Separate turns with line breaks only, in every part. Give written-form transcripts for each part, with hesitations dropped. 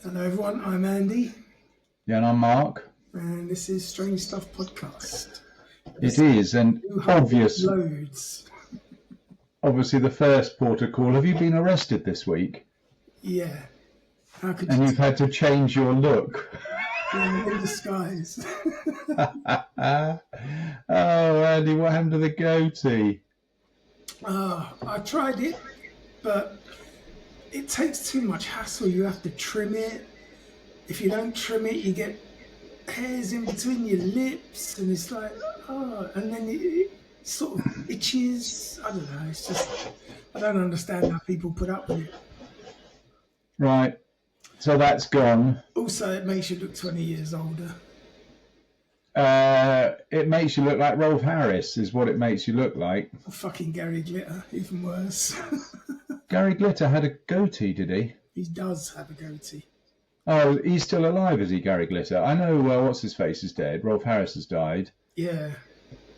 Hello everyone, I'm Andy.
Yeah, and I'm Mark.
And this is Strange Stuff Podcast.
It is, and
loads.
Obviously the first port of call. Have you been arrested this week?
Yeah. How could
and you've had to change your look.
In disguise.
Oh, Andy, what happened to the goatee?
I tried it, but it takes too much hassle. You have to trim it. If you don't trim it, you get hairs in between your lips, and it's like, and then it sort of itches. I don't know. It's just, I don't understand how people put up with it.
Right. So that's gone.
Also, it makes you look 20 years older.
It makes you look like Rolf Harris, is what it makes you look like.
Fucking Gary Glitter, even worse.
Gary Glitter had a goatee, did he?
He does have a goatee.
Oh, he's still alive, is he, Gary Glitter? I know, what's his face is dead. Rolf Harris has died.
Yeah,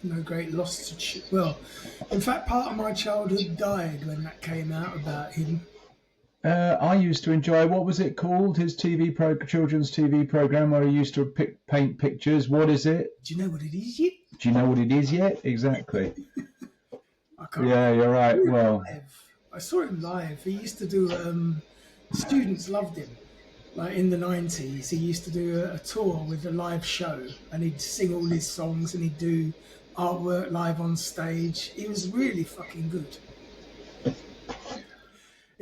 no great loss to... Well, in fact, part of my childhood died when that came out about him.
I used to enjoy, what was it called? His children's TV program where he used to paint pictures. What is it?
Do you know what it is yet?
Do you know what it is yet? Exactly.
I can't
Yeah, you're right. Well,
I saw him live. He used to do, students loved him. Like in the 90s, he used to do a tour with a live show, and he'd sing all his songs and he'd do artwork live on stage. He was really fucking good.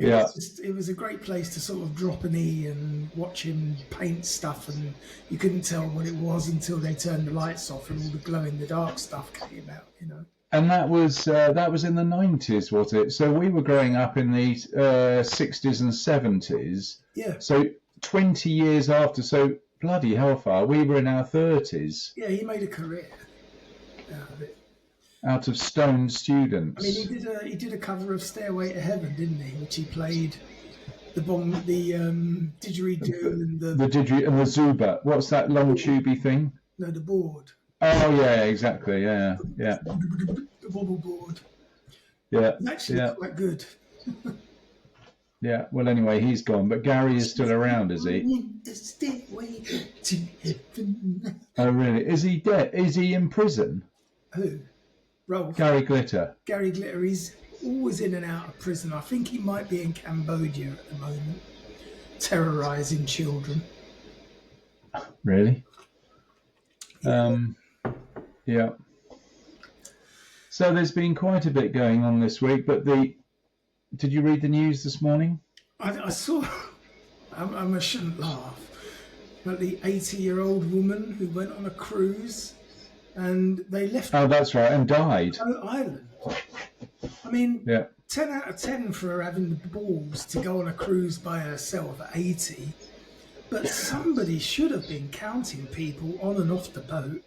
It was a great place to sort of drop an E and watch him paint stuff, and you couldn't tell what it was until they turned the lights off and all the glow-in-the-dark stuff came out, you know.
And that was in the 90s, was it? So we were growing up in the 60s and 70s.
Yeah.
So 20 years after, so bloody hellfire, we were in our 30s.
Yeah, he made a career out of it.
Out of Stone Students.
I mean, he did a cover of Stairway to Heaven, didn't he? Which he played the didgeridoo and the
didgeridoo and the zuba. What's that long tubey thing?
No, the board.
Oh yeah, exactly. Yeah.
The bobble board.
Yeah.
It's actually quite good.
Yeah. Well, anyway, he's gone, but Gary is still around, is he?
Stairway to Heaven.
Oh really? Is he dead? Is he in prison?
Who? Rolf.
Gary Glitter.
Gary Glitter, he's always in and out of prison. I think he might be in Cambodia at the moment, terrorising children.
Really? Yeah. So there's been quite a bit going on this week, but did you read the news this morning?
I saw, I shouldn't laugh, but the 80-year-old woman who went on a cruise and they left...
Oh, that's right, and died.
Island. I mean, 10 out of 10 for her having the balls to go on a cruise by herself at 80. But somebody should have been counting people on and off the boat.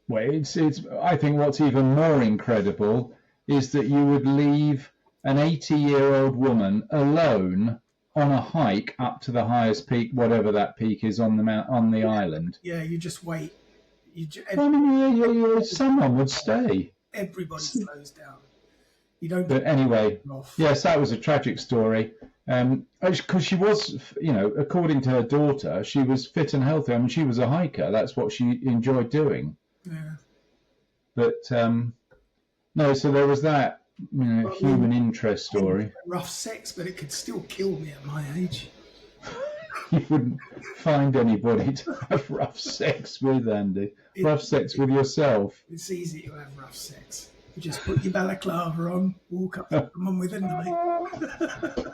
Well, it's. I think what's even more incredible is that you would leave an 80-year-old woman alone on a hike up to the highest peak, whatever that peak is on the island.
Yeah, you just wait.
Someone would stay.
Everybody slows down. You don't.
But anyway, yes, that was a tragic story. Because she was, according to her daughter, she was fit and healthy. I mean, she was a hiker. That's what she enjoyed doing.
Yeah.
But no, so there was that, human interest story.
Rough sex, but it could still kill me at my age.
You wouldn't find anybody to have rough sex with, Andy. Rough sex with yourself.
It's easy to have rough sex. You just put your balaclava on, walk up to someone with a knife.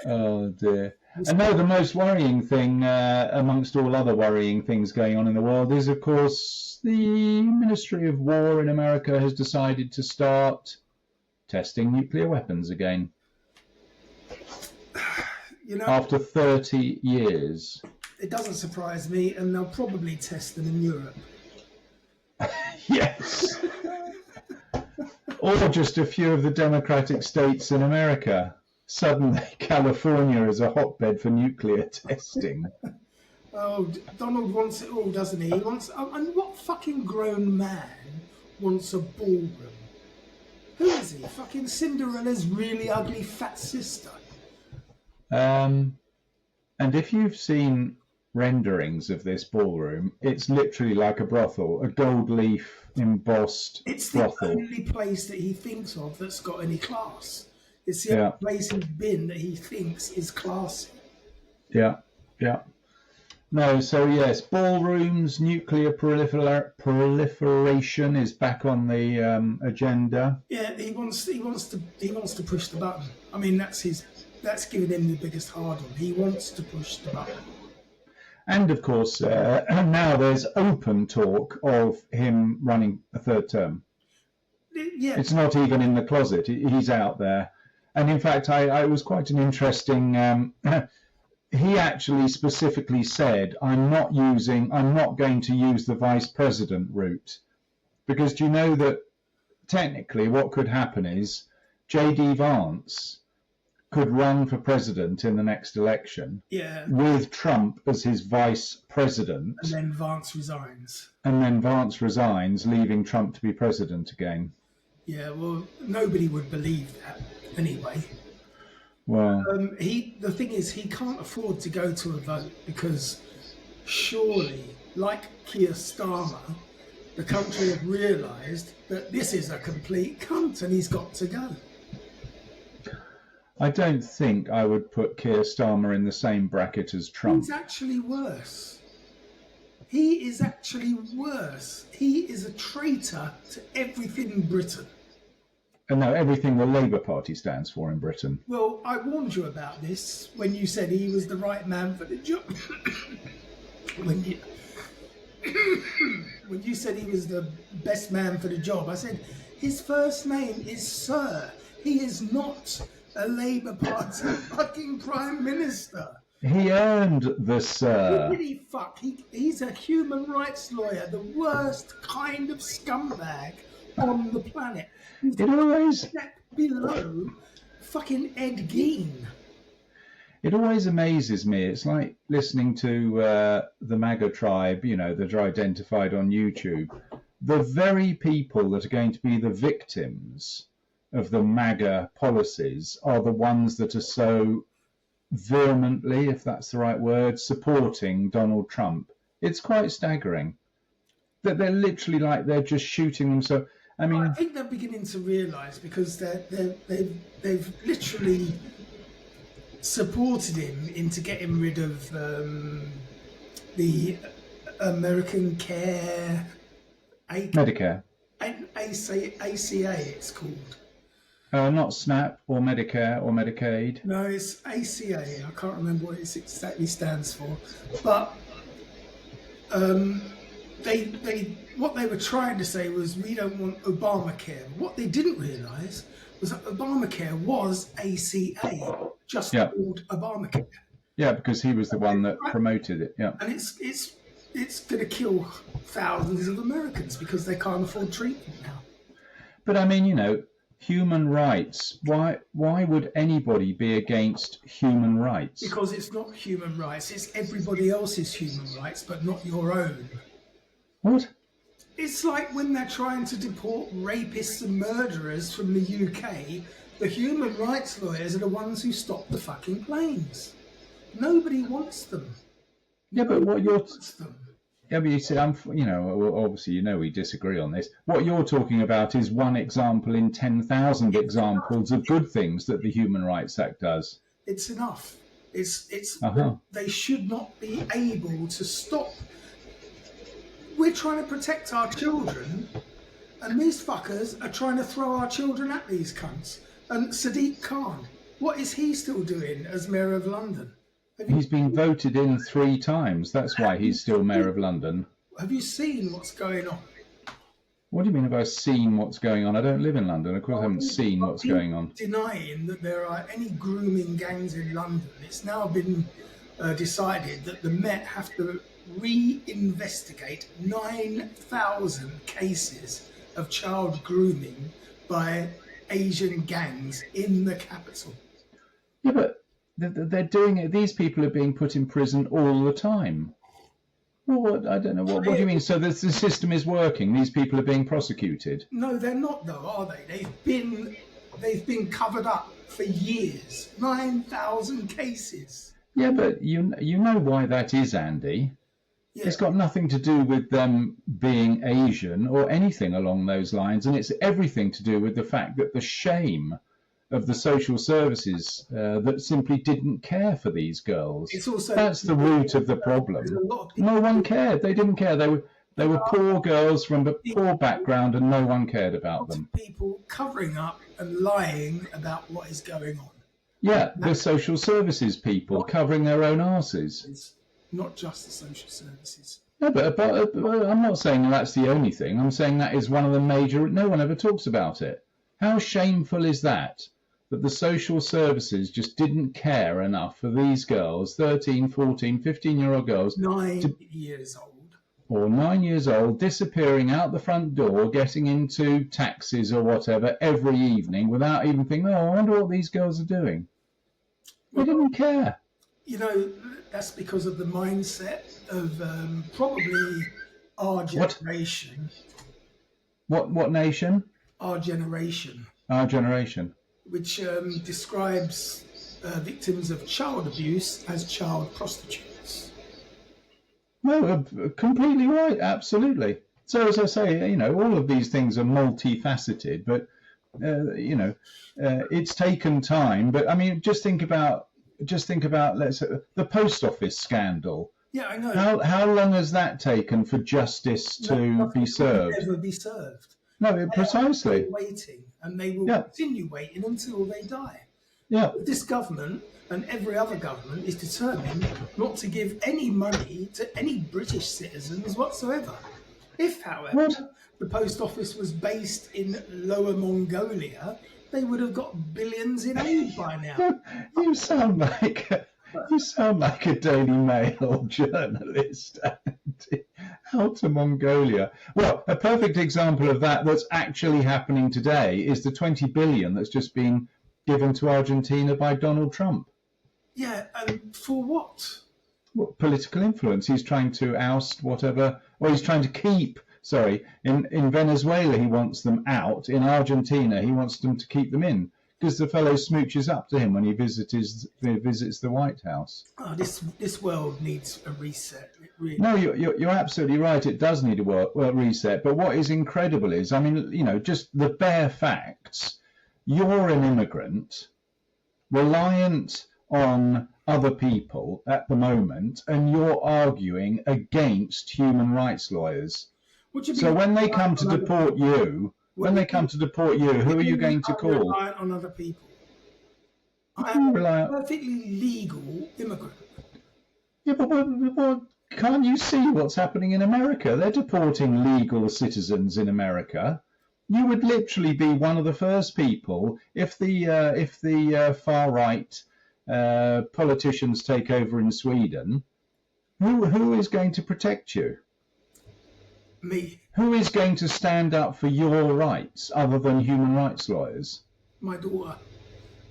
Oh dear. And no, the most worrying thing, amongst all other worrying things going on in the world, is of course the Ministry of War in America has decided to start testing nuclear weapons again. After 30 years.
It doesn't surprise me, and they'll probably test them in Europe.
Yes. Or just a few of the democratic states in America. Suddenly, California is a hotbed for nuclear testing.
Oh, Donald wants it all, doesn't he? He wants. And what fucking grown man wants a ballroom? Who is he? Fucking Cinderella's really ugly fat sister.
And if you've seen renderings of this ballroom, it's literally like a brothel, a gold leaf embossed
It's the
brothel.
only place that he thinks of that's got any class. It's the
Yeah.
only place he's been that he thinks is classy.
Yeah, yeah. No, so yes, ballrooms, nuclear proliferation is back on the agenda.
Yeah, he wants to push the button. I mean, that's giving him the biggest hard on. He wants to push the button.
And of course, now there's open talk of him running a third term.
Yeah,
It's not even in the closet. He's out there. And in fact, I was quite an interesting. He actually specifically said, I'm not going to use the vice president route. Because do you know that technically what could happen is J.D. Vance could run for president in the next election with Trump as his vice president.
And then Vance resigns.
Leaving Trump to be president again.
Yeah, well, nobody would believe that anyway.
Well,
the thing is, he can't afford to go to a vote because surely, like Keir Starmer, the country have realised that this is a complete cunt and he's got to go.
I don't think I would put Keir Starmer in the same bracket as Trump.
He's actually worse. He is actually worse. He is a traitor to everything in Britain.
And now everything the Labour Party stands for in Britain.
Well, I warned you about this when you said he was the right man for the job. when you said he was the best man for the job, I said his first name is Sir. He is not a Labour Party fucking Prime Minister.
He earned the Sir.
Really fuck. He's a human rights lawyer, the worst kind of scumbag on the planet.
It always
Step below fucking Ed Gein.
It always amazes me. It's like listening to the MAGA tribe, that are identified on YouTube. The very people that are going to be the victims of the MAGA policies are the ones that are so vehemently, if that's the right word, supporting Donald Trump. It's quite staggering that they're literally like they're just shooting them. So I
think they're beginning to realise because they've literally supported him into getting rid of the American Care
Medicare.
ACA it's called.
Not SNAP or Medicare or Medicaid.
No, it's ACA. I can't remember what it exactly stands for. But what they were trying to say was we don't want Obamacare. What they didn't realise was that Obamacare was ACA, just called Obamacare.
Yeah, because he was the one that promoted it. Yeah,
and it's going to kill thousands of Americans because they can't afford treatment now.
But human rights. Why would anybody be against human rights?
Because it's not human rights. It's everybody else's human rights, but not your own.
What?
It's like when they're trying to deport rapists and murderers from the UK, the human rights lawyers are the ones who stop the fucking planes. Nobody wants them.
Yeah, but what you're...
them.
Yeah, but you see, obviously, we disagree on this. What you're talking about is one example in 10,000 examples of good things that the Human Rights Act does.
It's enough. They should not be able to stop. We're trying to protect our children, and these fuckers are trying to throw our children at these cunts. And Sadiq Khan, what is he still doing as Mayor of London?
He's been voted in 3 times. That's why he's still Mayor of London.
Have you seen what's going on?
What do you mean have I seen what's going on? I don't live in London. Of course I haven't seen what's going on.
Denying that there are any grooming gangs in London. It's now been decided that the Met have to reinvestigate 9,000 cases of child grooming by Asian gangs in the capital.
Yeah, but they're doing it. These people are being put in prison all the time. Well, I don't know. What do you mean? So the system is working. These people are being prosecuted.
No, they're not, though, are they? They've been covered up for years. 9,000 cases.
Yeah, but you know why that is, Andy.
Yeah,
It's got nothing to do with them being Asian or anything along those lines, and it's everything to do with the fact that the shame of the social services that simply didn't care for these girls.
it's also
That's the root of the
there's
problem.
a lot of
No one
people,
cared. They didn't care. They were poor girls from a poor background, and no one cared about them.
people covering up and lying about what is going on.
Yeah, the social services people covering their own arses.
It's not just the social services.
No, but I'm not saying that's the only thing. I'm saying that is one of the major. No one ever talks about it. How shameful is that? That the social services just didn't care enough for these girls, 13, 14, 15-year-old girls,
9 years old.
or 9 years old, disappearing out the front door, getting into taxis or whatever every evening without even thinking, oh, I wonder what these girls are doing. They didn't care.
You know, that's because of the mindset of probably our generation.
What nation?
Our generation.
Our generation.
Which describes victims of child abuse as child prostitutes.
No, completely right, absolutely. So as I say, all of these things are multifaceted, but it's taken time. But I mean, just think about let's say the post office scandal.
Yeah, I know.
How long has that taken for justice to be served?
Never be served.
No, precisely.
Waiting, and they will continue waiting until they die.
Yeah.
This government and every other government is determined not to give any money to any British citizens whatsoever. If, however, the post office was based in Lower Mongolia, they would have got billions in aid by now.
You sound like a Daily Mail journalist. Out to Mongolia. Well, a perfect example of that that's actually happening today is the 20 billion that's just been given to Argentina by Donald Trump.
Yeah, and for what?
What political influence? He's trying to oust whatever, or he's trying to keep. Sorry, in Venezuela he wants them out. In Argentina he wants them to keep them in because the fellow smooches up to him when he visits the White House.
Oh, this world needs a reset. It really
No, you're absolutely right. It does need a reset. But what is incredible is, I mean, just the bare facts. You're an immigrant, reliant on other people at the moment, and you're arguing against human rights lawyers. So when they come to deport you, who are you going to call?
Reliant on other people. I'm a perfectly legal immigrant.
Yeah, but can't you see what's happening in America? They're deporting legal citizens in America. You would literally be one of the first people if the far right politicians take over in Sweden. Who is going to protect you?
Me.
Who is going to stand up for your rights other than human rights lawyers?
My daughter.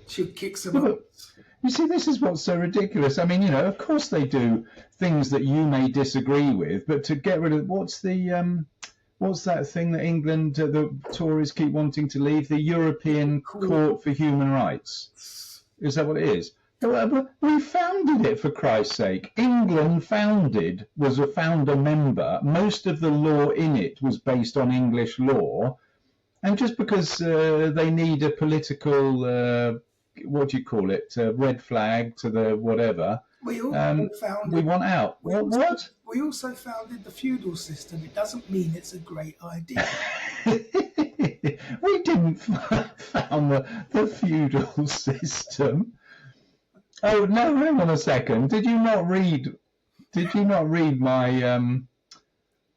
She'll kick some ass.
You see, this is what's so ridiculous. I mean, of course they do things that you may disagree with, but to get rid of what's that thing that England, the Tories keep wanting to leave, the European Court for Human Rights? Is that what it is? We founded it, for Christ's sake. England was a founder member. Most of the law in it was based on English law. And just because they need a political, red flag to the whatever, we want out. What?
We also founded the feudal system. It doesn't mean it's a great idea.
We didn't found the feudal system. Oh no! Hang on a second. Did you not read my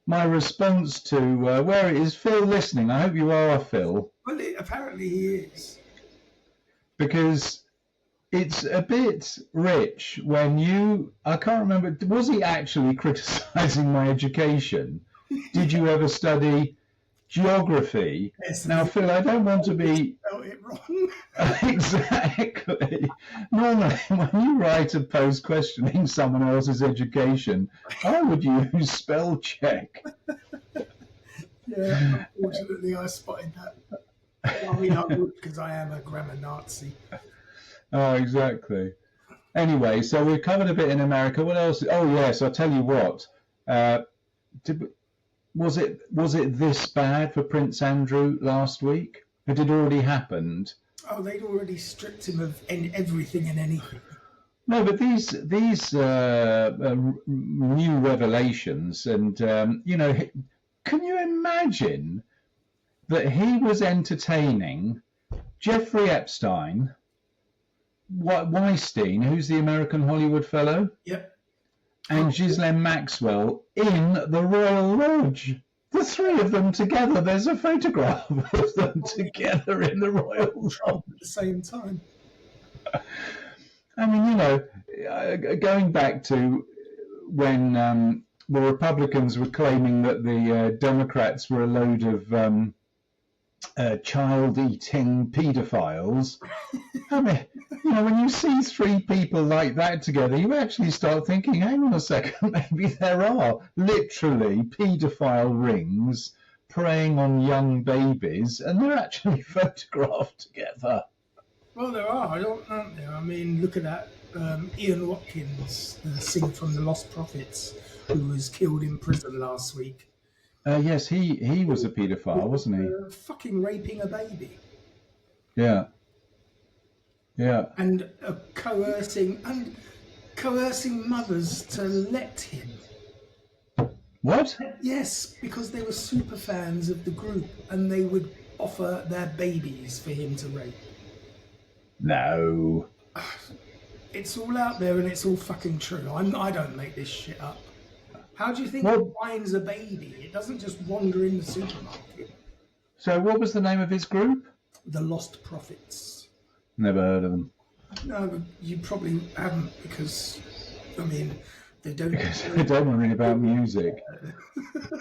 my response to where is Phil listening? I hope you are, Phil.
Well, apparently he is.
Because it's a bit rich when I can't remember. Was he actually criticising my education? Did you ever study geography?
Yes,
now, Phil, I don't want to be.
Spelled it wrong.
Exactly. Normally, when you write a post questioning someone else's education, I would use spell check.
Yeah, unfortunately, I spotted that. I mean, I would because I am a grammar Nazi.
Oh, exactly. Anyway, so we've covered a bit in America. What else? Oh yes, I'll tell you what. Was it this bad for Prince Andrew last week? It had already happened.
Oh, they'd already stripped him of everything and anything.
No, but these new revelations, and can you imagine that he was entertaining Jeffrey Epstein, Weinstein, who's the American Hollywood fellow?
Yep.
And Ghislaine Maxwell in the Royal Lodge. The three of them together. There's a photograph of them together in the Royal Lodge
at the same time.
I mean, going back to when the Republicans were claiming that the Democrats were a load of child-eating paedophiles. I mean, when you see three people like that together, you actually start thinking, hang on a second, maybe there are literally paedophile rings preying on young babies, and they're actually photographed together.
Well, there are, aren't there? I mean, look at that Ian Watkins, the singer from the Lost Prophets, who was killed in prison last week.
Yes, he was a paedophile, wasn't he?
Fucking raping a baby.
Yeah. Yeah.
And coercing mothers to let him.
What?
Yes, because they were super fans of the group and they would offer their babies for him to rape.
No.
It's all out there and it's all fucking true. I don't make this shit up. How do you think
Well,
it finds a baby? It doesn't just wander in the supermarket.
So what was the name of his group?
The Lost Prophets.
Never heard of them.
No, but you probably haven't because, I mean, they don't...
Because they don't worry about music.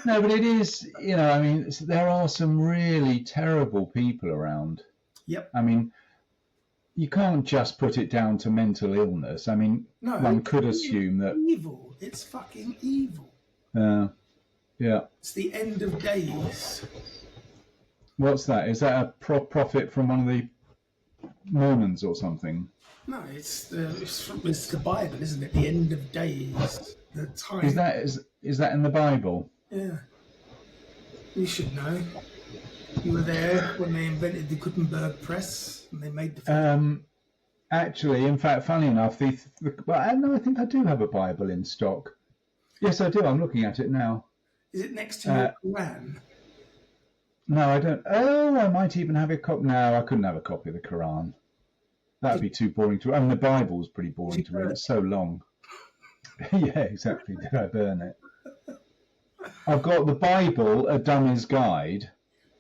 No, but it is, there are some really terrible people around.
Yep.
I mean, you can't just put it down to mental illness. I mean, one could assume that...
Evil. It's fucking evil.
Yeah.
It's the end of days.
What's that? Is that a prophet from one of the Mormons or something?
No, it's the Bible, isn't it? The end of days. The time.
Is that in the Bible?
Yeah. You should know. You were there when they invented the Gutenberg press and they made the...
Actually, in fact, funny enough, I think I do have a Bible in stock. Yes, I do. I'm looking at it now.
Is it next to your Quran?
No, I don't. Oh, I might even have a copy. No, I couldn't have a copy of the Quran. That would be too boring to read. I mean, the Bible's pretty boring to read. It's so long. Yeah, exactly. Did I burn it? I've got the Bible, A Dummy's Guide.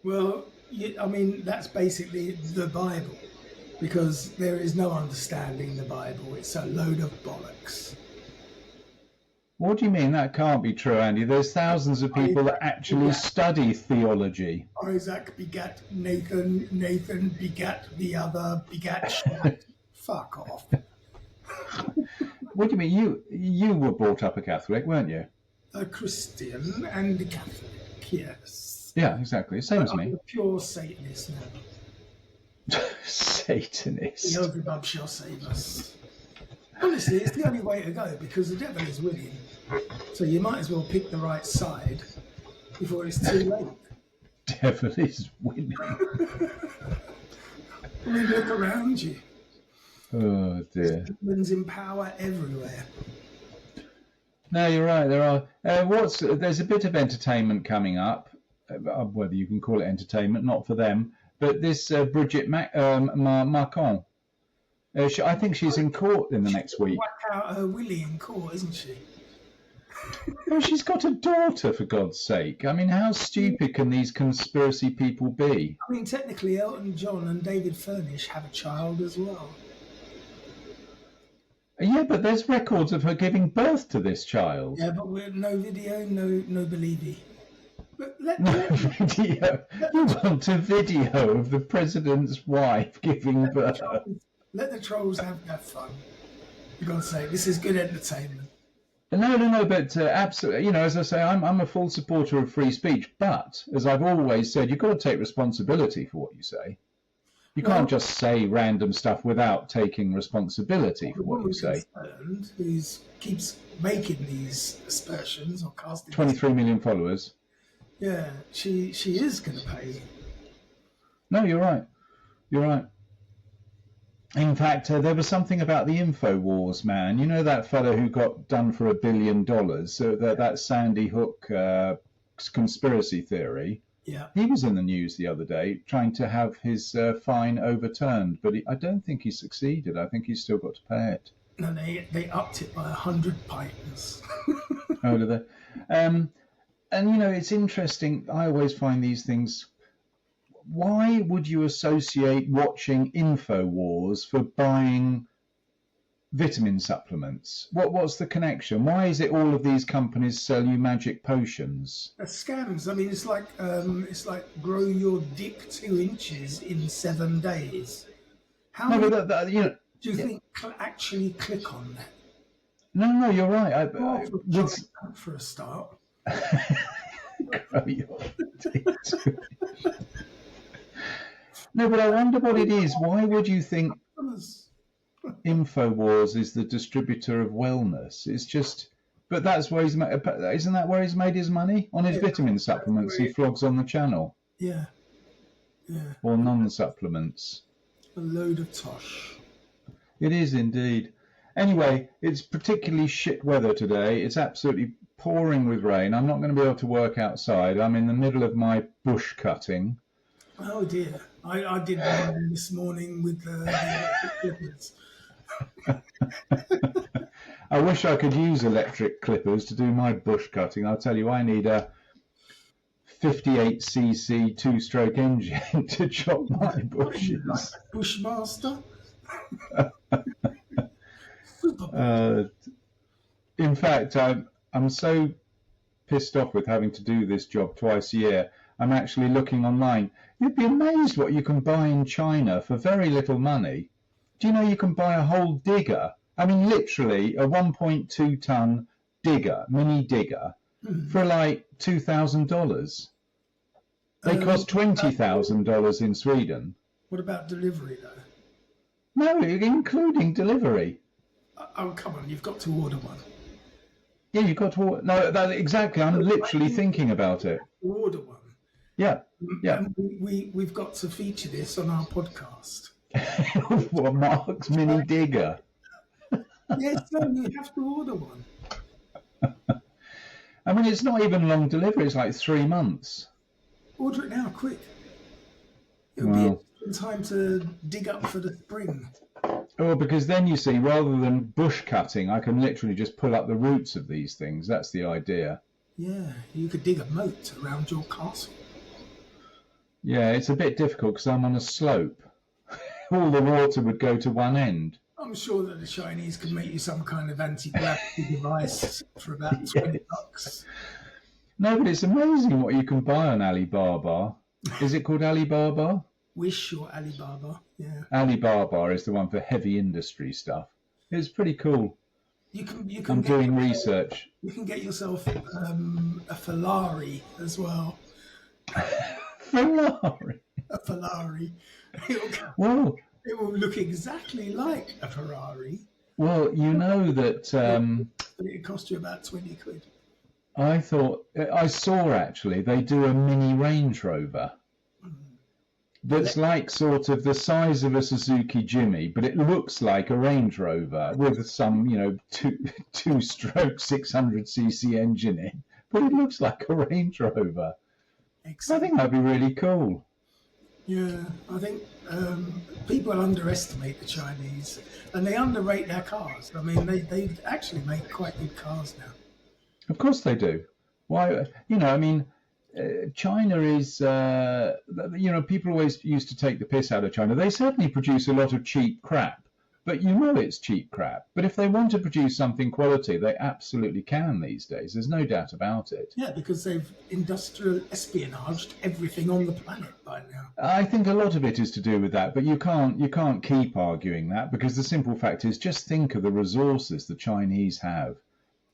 Well, that's basically the Bible. Because there is no understanding the Bible. It's a load of bollocks.
What do you mean? That can't be true, Andy. There's thousands of people that actually study theology.
Isaac begat Nathan, Nathan begat the other, begat Shat. Fuck off.
What do you mean? You were brought up a Catholic, weren't you?
A Christian and a Catholic, yes.
Yeah, exactly. Same as me.
I'm a pure Satanist now.
Satanist.
Beelzebub shall save us. Honestly, it's the only way to go because the devil is winning. So you might as well pick the right side before it's too late.
Devil is winning.
I mean, look around you.
Oh dear.
There's demons in power everywhere.
No, you're right. There are. There's a bit of entertainment coming up. Whether you can call it entertainment, not for them. But this Brigitte Macron, I think she's in court in the next week.
Whack out her willy in court, isn't she?
Well, she's got a daughter, for God's sake. I mean, how stupid can these conspiracy people be?
I mean, technically, Elton John and David Furnish have a child as well.
Yeah, but there's records of her giving birth to this child.
Yeah, but no video, no believey.
Video. You want a video of the president's wife giving birth?
Let the trolls have their fun. For God's sake, this is good entertainment.
No, but absolutely, as I say, I'm a full supporter of free speech, but as I've always said, you've got to take responsibility for what you say. You can't just say random stuff without taking responsibility for what you say.
Who keeps making these aspersions or casting
23 million followers.
Yeah, she is going to pay.
No, you're right. You're right. In fact, there was something about the InfoWars man. You know that fellow who got done for $1 billion? So that Sandy Hook conspiracy theory.
Yeah.
He was in the news the other day trying to have his fine overturned, but I don't think he succeeded. I think he's still got to pay it.
No, they upped it by 100 pints.
Oh, do they? And, you know, it's interesting. I always find these things. Why would you associate watching InfoWars for buying vitamin supplements? What's the connection? Why is it all of these companies sell you magic potions?
They're scams. I mean, it's like grow your dick 2 inches in 7 days. How many do you think actually click on that?
No, you're right.
For a start.
Grow your dick 2 inches. No, but I wonder what it is. Why would you think InfoWars is the distributor of wellness? It's just, but that's where isn't that where he's made his money? On his vitamin supplements he flogs on the channel.
Yeah.
Or non-supplements.
A load of tosh.
It is indeed. Anyway, it's particularly shit weather today. It's absolutely pouring with rain. I'm not going to be able to work outside. I'm in the middle of my bush cutting.
Oh dear. I did one this morning with the clippers.
I wish I could use electric clippers to do my bush cutting. I'll tell you, I need a 58cc 2-stroke engine to chop my bushes.
Like Bushmaster?
In fact, I'm so pissed off with having to do this job twice a year. I'm actually looking online. You'd be amazed what you can buy in China for very little money. Do you know you can buy a whole digger? I mean, literally a 1.2 ton digger, mini digger, for like $2,000. They cost $20,000 in Sweden.
What about delivery, though?
No, including delivery.
Oh, come on, you've got to order one.
Yeah, you've got to order. No, exactly. I'm literally thinking about it.
Order one.
Yeah.
And we've got to feature this on our podcast.
What, Mark's mini digger?
Yes, no, you have to order one.
I mean, it's not even long delivery. It's like 3 months.
Order it now, quick. It'll be in time to dig up for the spring.
Oh, because then you see, rather than bush cutting, I can literally just pull up the roots of these things. That's the idea.
Yeah, you could dig a moat around your castle.
Yeah, it's a bit difficult because I'm on a slope. All the water would go to one end.
I'm sure that the Chinese could make you some kind of anti-gravity device for about $20.
No, but it's amazing what you can buy on Alibaba. Is it called Alibaba?
Wish or Alibaba, yeah.
Alibaba is the one for heavy industry stuff. It's pretty cool.
You can
I'm doing research.
You can get yourself a Ferrari as well.
Ferrari?
A Ferrari.
Well,
it will look exactly like a Ferrari.
Well, you know that...
but it cost you about 20 quid.
I saw actually, they do a mini Range Rover. That's like sort of the size of a Suzuki Jimmy, but it looks like a Range Rover with some, two-stroke 600cc engine in. But it looks like a Range Rover. Excellent. I think that'd be really cool.
Yeah, I think people underestimate the Chinese, and they underrate their cars. I mean, they actually make quite good cars now.
Of course they do. Why? China is, people always used to take the piss out of China. They certainly produce a lot of cheap crap, but it's cheap crap. But if they want to produce something quality, they absolutely can these days. There's no doubt about it.
Yeah, because they've industrial espionaged everything on the planet by now.
I think a lot of it is to do with that, but you can't keep arguing that, because the simple fact is, just think of the resources the Chinese have.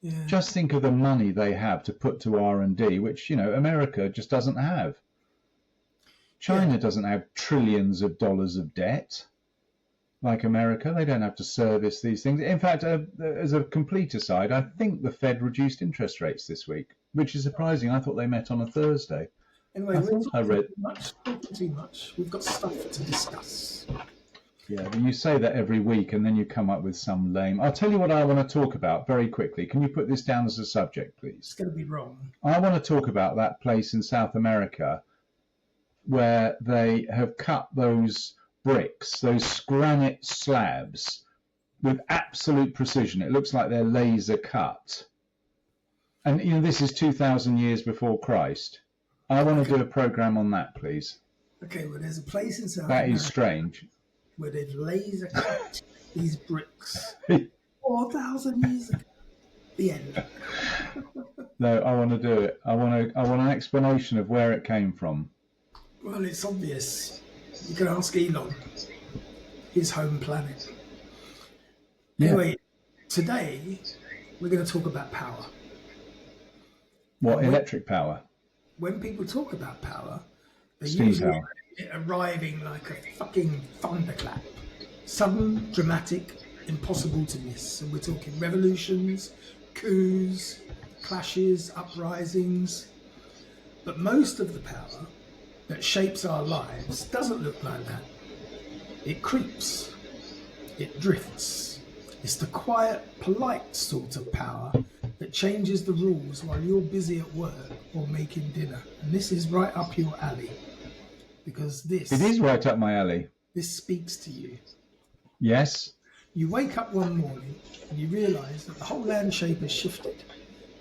Yeah.
Just think of the money they have to put to R&D, which, America just doesn't have. China doesn't have trillions of dollars of debt like America. They don't have to service these things. In fact, as a complete aside, I think the Fed reduced interest rates this week, which is surprising. I thought they met on a Thursday.
Anyway,
I
we're
thought I read.
talking too much. We've got stuff to discuss.
Yeah, you say that every week and then you come up with some lame. I'll tell you what I want to talk about very quickly. Can you put this down as a subject, please?
It's going to be wrong.
I want to talk about that place in South America where they have cut those bricks, those granite slabs, with absolute precision. It looks like they're laser cut. And, this is 2,000 years before Christ. I want to do a program on that, please.
Okay, well, there's a place in South
That
America
is strange.
where they've laser cut these bricks 4,000 years ago. The end.
No, I want to do it. I want an explanation of where it came from.
Well, it's obvious. You can ask Elon, his home planet.
Yeah.
Anyway, today we're going to talk about power.
What, electric power?
When people talk about power, they
Steam
usually
power.
it arriving like a fucking thunderclap. Sudden, dramatic, impossible to miss. And we're talking revolutions, coups, clashes, uprisings. But most of the power that shapes our lives doesn't look like that. It creeps. It drifts. It's the quiet, polite sort of power that changes the rules while you're busy at work or making dinner. And this is right up your alley. Because
It is right up my alley.
this speaks to you.
Yes.
You wake up one morning and you realise that the whole landscape has shifted.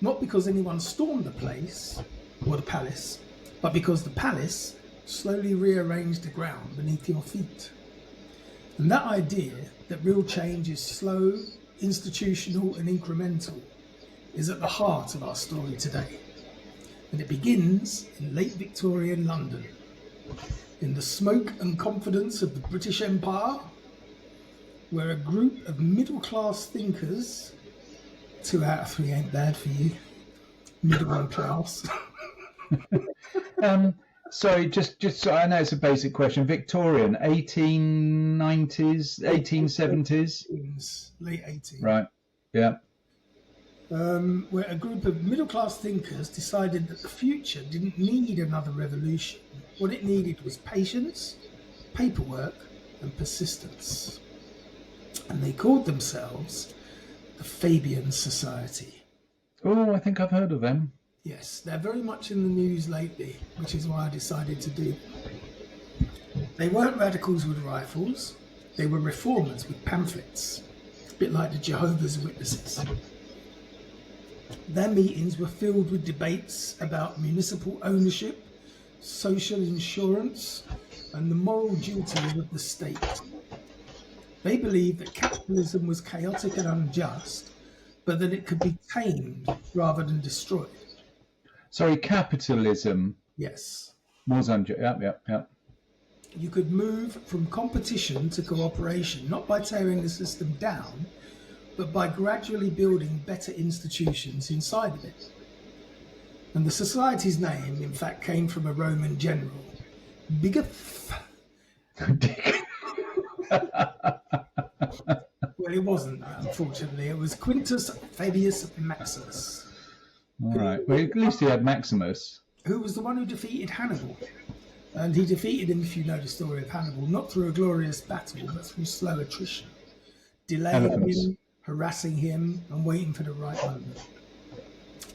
Not because anyone stormed the place or the palace, but because the palace slowly rearranged the ground beneath your feet. And that idea that real change is slow, institutional and incremental is at the heart of our story today. And it begins in late Victorian London, in the smoke and confidence of the British Empire, where a group of middle-class thinkers, 2 out of 3 ain't bad for you, middle class.
Sorry, just so I know it's a basic question. Victorian, 1890s, 1870s?
Late 80s.
Right, yeah.
Where a group of middle-class thinkers decided that the future didn't need another revolution. What it needed was patience, paperwork, and persistence. And they called themselves the Fabian Society.
Oh, I think I've heard of them.
Yes, they're very much in the news lately, which is why I decided to do them. They weren't radicals with rifles, they were reformers with pamphlets, a bit like the Jehovah's Witnesses. Their meetings were filled with debates about municipal ownership, social insurance, and the moral duties of the state. They believed that capitalism was chaotic and unjust, but that it could be tamed rather than destroyed.
Sorry, capitalism
Yes.
was unjust. Yep.
You could move from competition to cooperation, not by tearing the system down, but by gradually building better institutions inside of it. And the society's name, in fact, came from a Roman general, Bigoth. Well, it wasn't, unfortunately. It was Quintus Fabius Maximus.
All right. Well, at least he had Maximus.
Who was the one who defeated Hannibal. And he defeated him, if you know the story of Hannibal, not through a glorious battle, but through slow attrition. Delaying him, harassing him, and waiting for the right moment.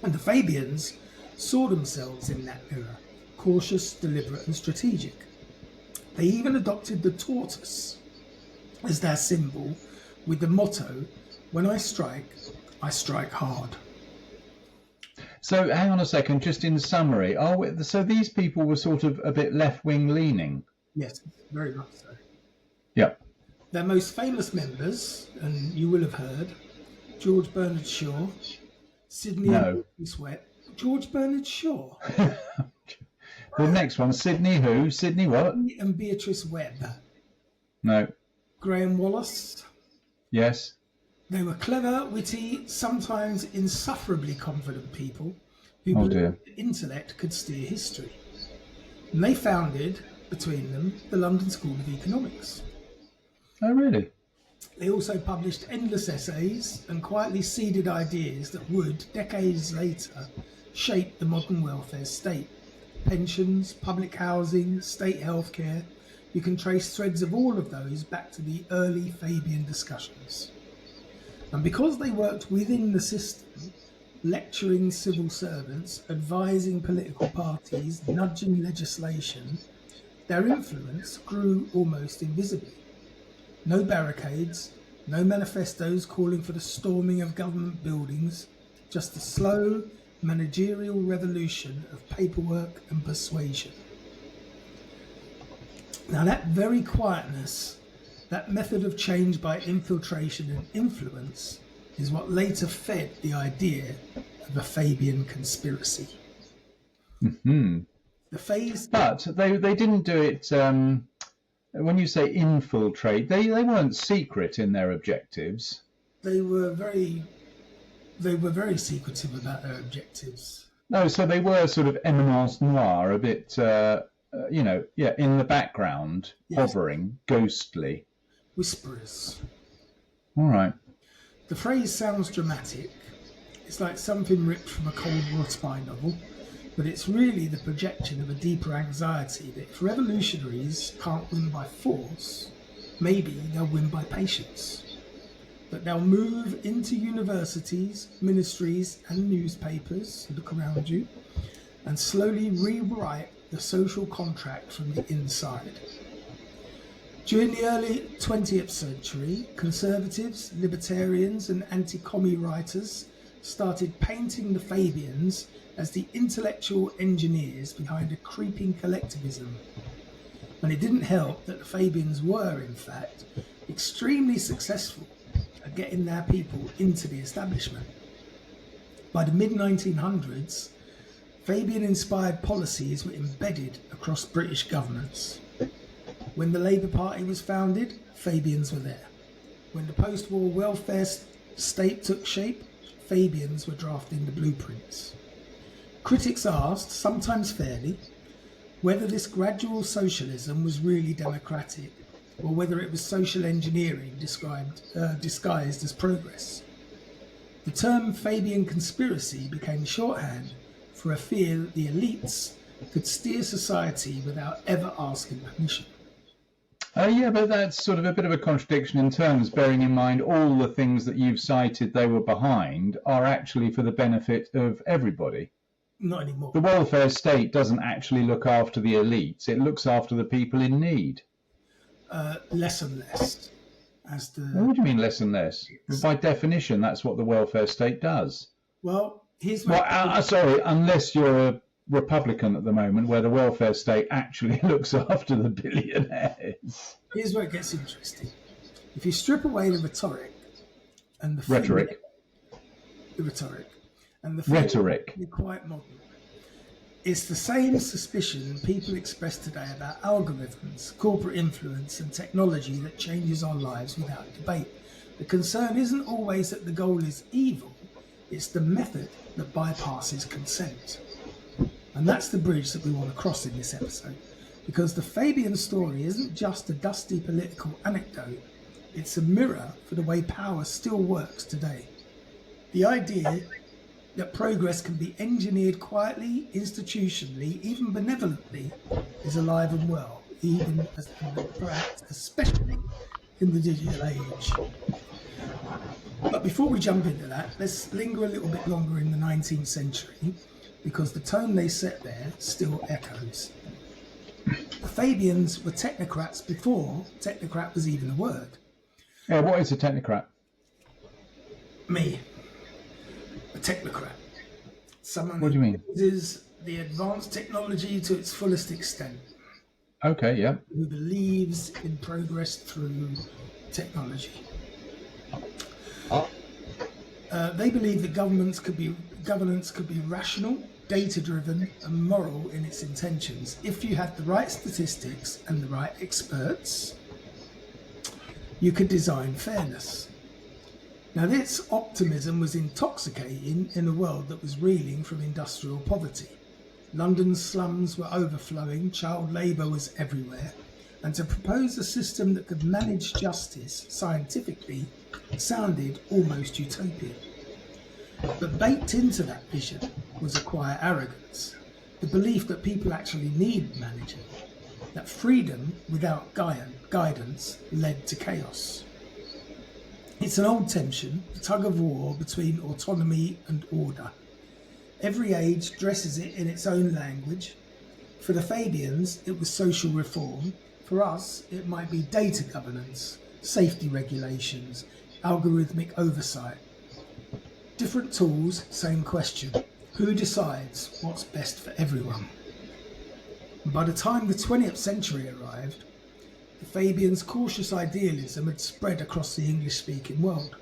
And the Fabians saw themselves in that era, cautious, deliberate, and strategic. They even adopted the tortoise as their symbol, with the motto, "When I strike hard."
So hang on a second, just in summary, so these people were sort of a bit left-wing leaning?
Yes, very much so.
Yeah.
Their most famous members, and you will have heard, George Bernard Shaw, Sydney
No.
Sweat. George Bernard Shaw.
The next one, Sydney who? Sydney what?
And Beatrice Webb.
No.
Graham Wallace.
Yes.
They were clever, witty, sometimes insufferably confident people who
Oh,
believed
dear.
that intellect could steer history. And they founded between them the London School of Economics.
Oh, really?
They also published endless essays and quietly seeded ideas that would, decades later, shape the modern welfare state. Pensions, public housing, state healthcare. You can trace threads of all of those back to the early Fabian discussions. And because they worked within the system, lecturing civil servants, advising political parties, nudging legislation, their influence grew almost invisibly. No barricades, no manifestos calling for the storming of government buildings, just a slow managerial revolution of paperwork and persuasion. Now that very quietness, that method of change by infiltration and influence, is what later fed the idea of a Fabian conspiracy.
Mm-hmm.
The phase...
But they didn't do it, when you say infiltrate, they weren't secret in their objectives.
They were very secretive about their objectives.
No, so they were sort of eminence noire, a bit, in the background,
Yes.
hovering, ghostly.
Whisperers.
All right.
The phrase sounds dramatic. It's like something ripped from a Cold War spy novel, but it's really the projection of a deeper anxiety that if revolutionaries can't win by force, maybe they'll win by patience. That they'll move into universities, ministries and newspapers, look around you, and slowly rewrite the social contract from the inside. During the early 20th century, conservatives, libertarians and anti-commie writers started painting the Fabians as the intellectual engineers behind a creeping collectivism. And it didn't help that the Fabians were, in fact, extremely successful at getting their people into the establishment. By the mid-1900s, Fabian-inspired policies were embedded across British governments. When the Labour Party was founded, Fabians were there. When the post-war welfare state took shape, Fabians were drafting the blueprints. Critics asked, sometimes fairly, whether this gradual socialism was really democratic, or whether it was social engineering disguised as progress. The term Fabian conspiracy became shorthand for a fear that the elites could steer society without ever asking permission.
Yeah, but that's sort of a bit of a contradiction in terms, bearing in mind all the things that you've cited they were behind are actually for the benefit of everybody.
Not anymore.
The welfare state doesn't actually look after the elites, it looks after the people in need.
Less and less.
What do you mean less and less? By definition, that's what the welfare state does.
Well, here's what...
unless you're a Republican at the moment, where the welfare state actually looks after the billionaires.
Here's where it gets interesting. If you strip away the rhetoric and the
rhetoric,
you're quite modern. It's the same suspicion people express today about algorithms, corporate influence, and technology that changes our lives without debate. The concern isn't always that the goal is evil; it's the method that bypasses consent. And that's the bridge that we want to cross in this episode, because the Fabian story isn't just a dusty political anecdote, it's a mirror for the way power still works today. The idea that progress can be engineered quietly, institutionally, even benevolently, is alive and well, perhaps especially in the digital age. But before we jump into that, let's linger a little bit longer in the 19th century, because the tone they set there still echoes. The Fabians were technocrats before technocrat was even a word.
Yeah, what is a technocrat?
Me. A technocrat. Someone
what do you mean?
Who uses the advanced technology to its fullest extent.
Okay, yeah.
Who believes in progress through technology. They believe that governance could be rational, data-driven, and moral in its intentions. If you had the right statistics and the right experts, you could design fairness. Now, this optimism was intoxicating in a world that was reeling from industrial poverty. London's slums were overflowing, child labour was everywhere, and to propose a system that could manage justice scientifically sounded almost utopian. But baked into that vision was a quiet arrogance, the belief that people actually need managing, that freedom without guidance led to chaos. It's an old tension, a tug of war between autonomy and order. Every age dresses it in its own language. For the Fabians, it was social reform. For us, it might be data governance, safety regulations, algorithmic oversight. Different tools, same question. Who decides what's best for everyone? By the time the 20th century arrived, the Fabians' cautious idealism had spread across the English-speaking world.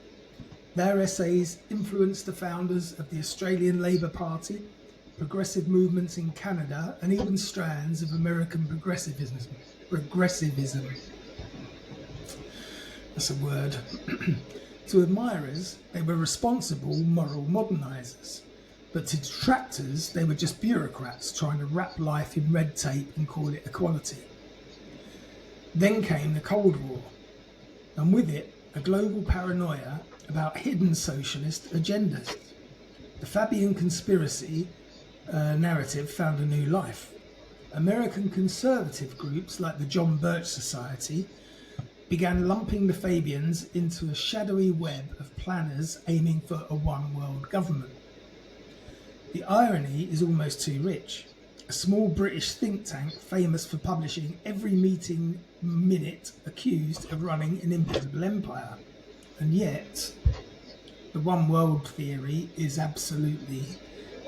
Their essays influenced the founders of the Australian Labour Party, progressive movements in Canada, and even strands of American progressivism. That's a word. To admirers, they were responsible moral modernisers. But to detractors, they were just bureaucrats trying to wrap life in red tape and call it equality. Then came the Cold War, and with it, a global paranoia about hidden socialist agendas. The Fabian conspiracy narrative found a new life. American conservative groups like the John Birch Society began lumping the Fabians into a shadowy web of planners aiming for a one-world government. The irony is almost too rich. A small British think tank famous for publishing every meeting minute accused of running an invisible empire. And yet, the one world theory is absolutely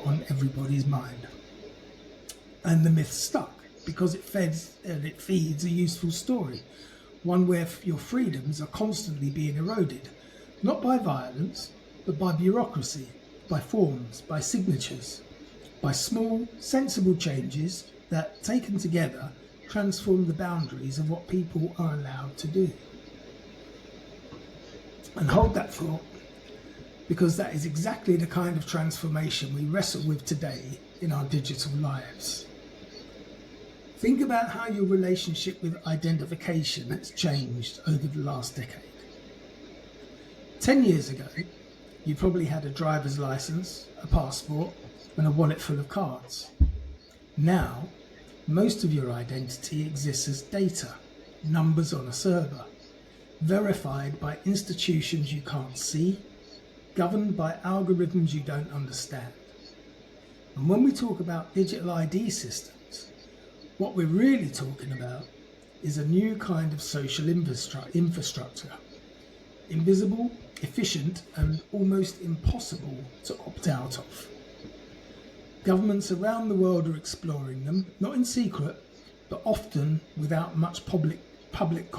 on everybody's mind. And the myth stuck because it feeds a useful story, one where your freedoms are constantly being eroded, not by violence, but by bureaucracy, by forms, by signatures, by small, sensible changes that, taken together, transform the boundaries of what people are allowed to do. And hold that thought, because that is exactly the kind of transformation we wrestle with today in our digital lives. Think about how your relationship with identification has changed over the last decade. 10 years ago, you probably had a driver's license, a passport, and a wallet full of cards. Now, most of your identity exists as data, numbers on a server, verified by institutions you can't see, governed by algorithms you don't understand. And when we talk about digital ID systems, what we're really talking about is a new kind of social infrastructure. Invisible, efficient, and almost impossible to opt out of. Governments around the world are exploring them, not in secret, but often without much public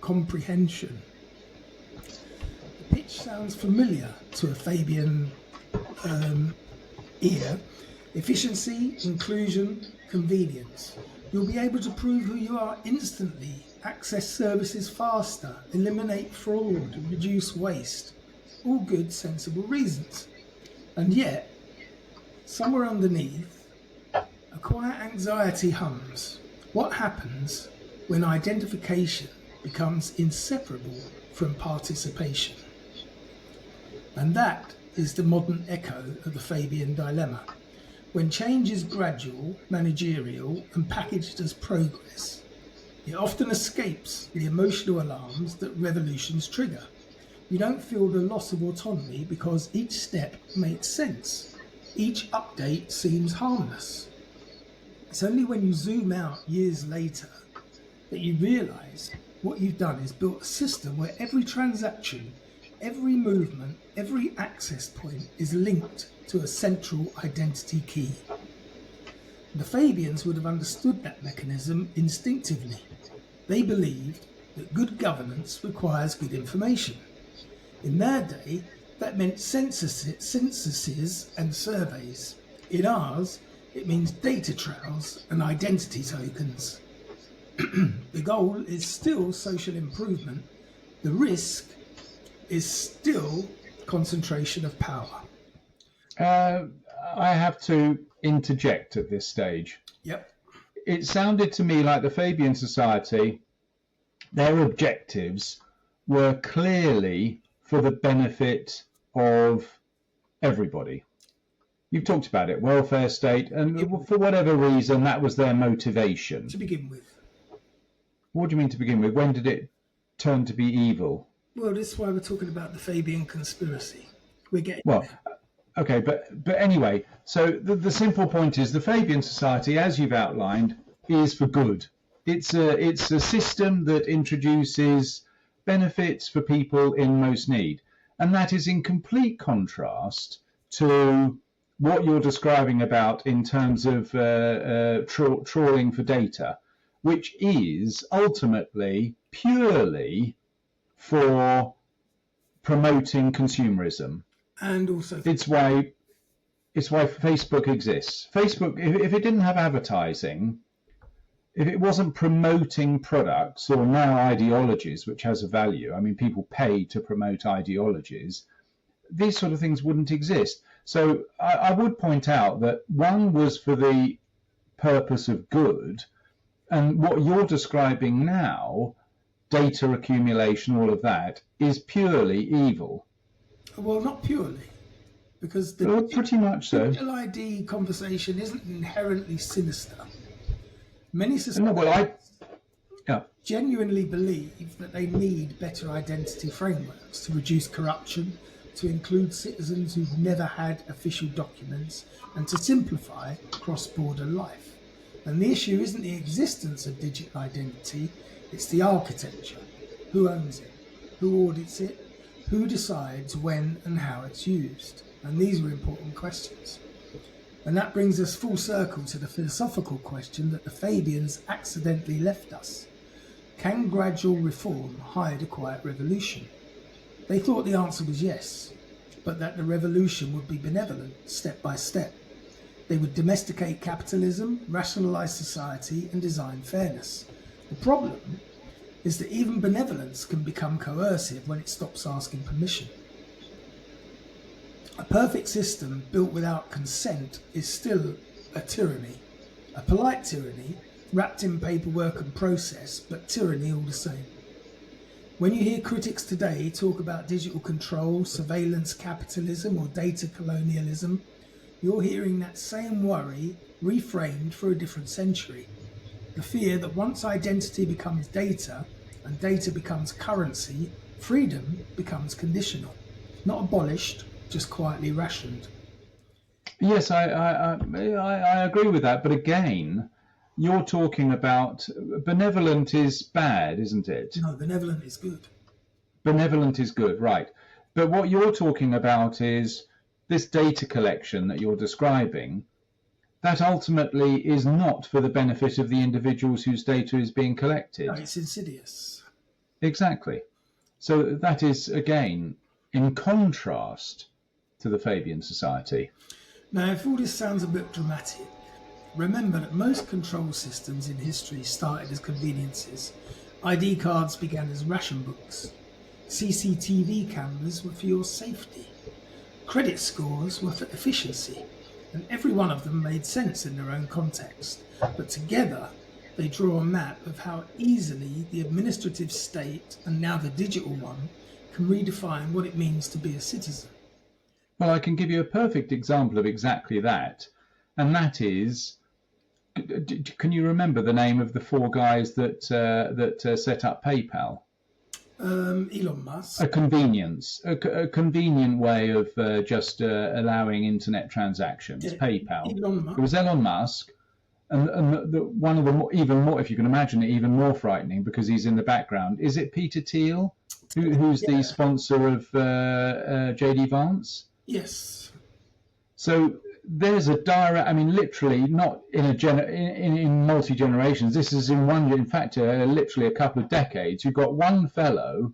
comprehension. The pitch sounds familiar to a Fabian ear. Efficiency, inclusion, convenience. You'll be able to prove who you are instantly, access services faster, eliminate fraud, reduce waste. All good, sensible reasons. And yet, somewhere underneath, a quiet anxiety hums. What happens when identification becomes inseparable from participation? And that is the modern echo of the Fabian dilemma. When change is gradual, managerial, and packaged as progress, it often escapes the emotional alarms that revolutions trigger. You don't feel the loss of autonomy because each step makes sense. Each update seems harmless. It's only when you zoom out years later that you realise what you've done is built a system where every transaction, every movement, every access point is linked to a central identity key. The Fabians would have understood that mechanism instinctively. They believed that good governance requires good information. In their day, that meant censuses and surveys. In ours, it means data trails and identity tokens. The goal is still social improvement. The risk is still concentration of power.
I have to interject at this stage?
Yep.
It sounded to me like the Fabian Society, their objectives were clearly for the benefit of everybody. You've talked about it, welfare state, and for whatever reason, that was their motivation.
To begin with.
What do you mean to begin with? When did it turn to be evil?
Well, this is why we're talking about the Fabian conspiracy. We're getting
well, okay, but anyway, so the simple point is the Fabian Society, as you've outlined, is for good. It's a system that introduces benefits for people in most need, and that is in complete contrast to what you're describing about in terms of trawling for data, which is ultimately purely for promoting consumerism.
And also,
it's why Facebook exists. Facebook, if it didn't have advertising, if it wasn't promoting products or now ideologies, which has a value, I mean, people pay to promote ideologies, these sort of things wouldn't exist. So I would point out that one was for the purpose of good, and what you're describing now, data accumulation, all of that, is purely evil.
Well, not purely, because
pretty much so.
Digital ID conversation isn't inherently sinister. Many societies genuinely believe that they need better identity frameworks to reduce corruption, to include citizens who've never had official documents, and to simplify cross-border life. And the issue isn't the existence of digital identity, it's the architecture. Who owns it? Who audits it? Who decides when and how it's used? And these are important questions. And that brings us full circle to the philosophical question that the Fabians accidentally left us. Can gradual reform hide a quiet revolution? They thought the answer was yes, but that the revolution would be benevolent, step by step. They would domesticate capitalism, rationalise society, and design fairness. The problem is that even benevolence can become coercive when it stops asking permission. A perfect system built without consent is still a tyranny. A polite tyranny, wrapped in paperwork and process, but tyranny all the same. When you hear critics today talk about digital control, surveillance capitalism, or data colonialism, you're hearing that same worry reframed for a different century. The fear that once identity becomes data and data becomes currency, freedom becomes conditional, not abolished, just quietly rationed.
Yes, I agree with that. But again, you're talking about benevolent is bad, isn't it?
No, benevolent is good.
Benevolent is good, right. But what you're talking about is this data collection that you're describing, that ultimately is not for the benefit of the individuals whose data is being collected.
No, it's insidious.
Exactly. So that is, again, in contrast to the Fabian Society.
Now, if all this sounds a bit dramatic, remember that most control systems in history started as conveniences. ID cards began as ration books. CCTV cameras were for your safety. Credit scores were for efficiency. And every one of them made sense in their own context. But together, they draw a map of how easily the administrative state, and now the digital one, can redefine what it means to be a citizen.
Well, I can give you a perfect example of exactly that. And that is, can you remember the name of the four guys that set up PayPal?
Elon Musk.
A convenient way of just allowing internet transactions. Yeah, PayPal. It was Elon Musk, and one of the even more, if you can imagine it, even more frightening because he's in the background. Is it Peter Thiel, who's the sponsor of JD Vance?
Yes.
So there's a direct, I mean, literally not in in multi-generations. This is in fact, literally a couple of decades. You've got one fellow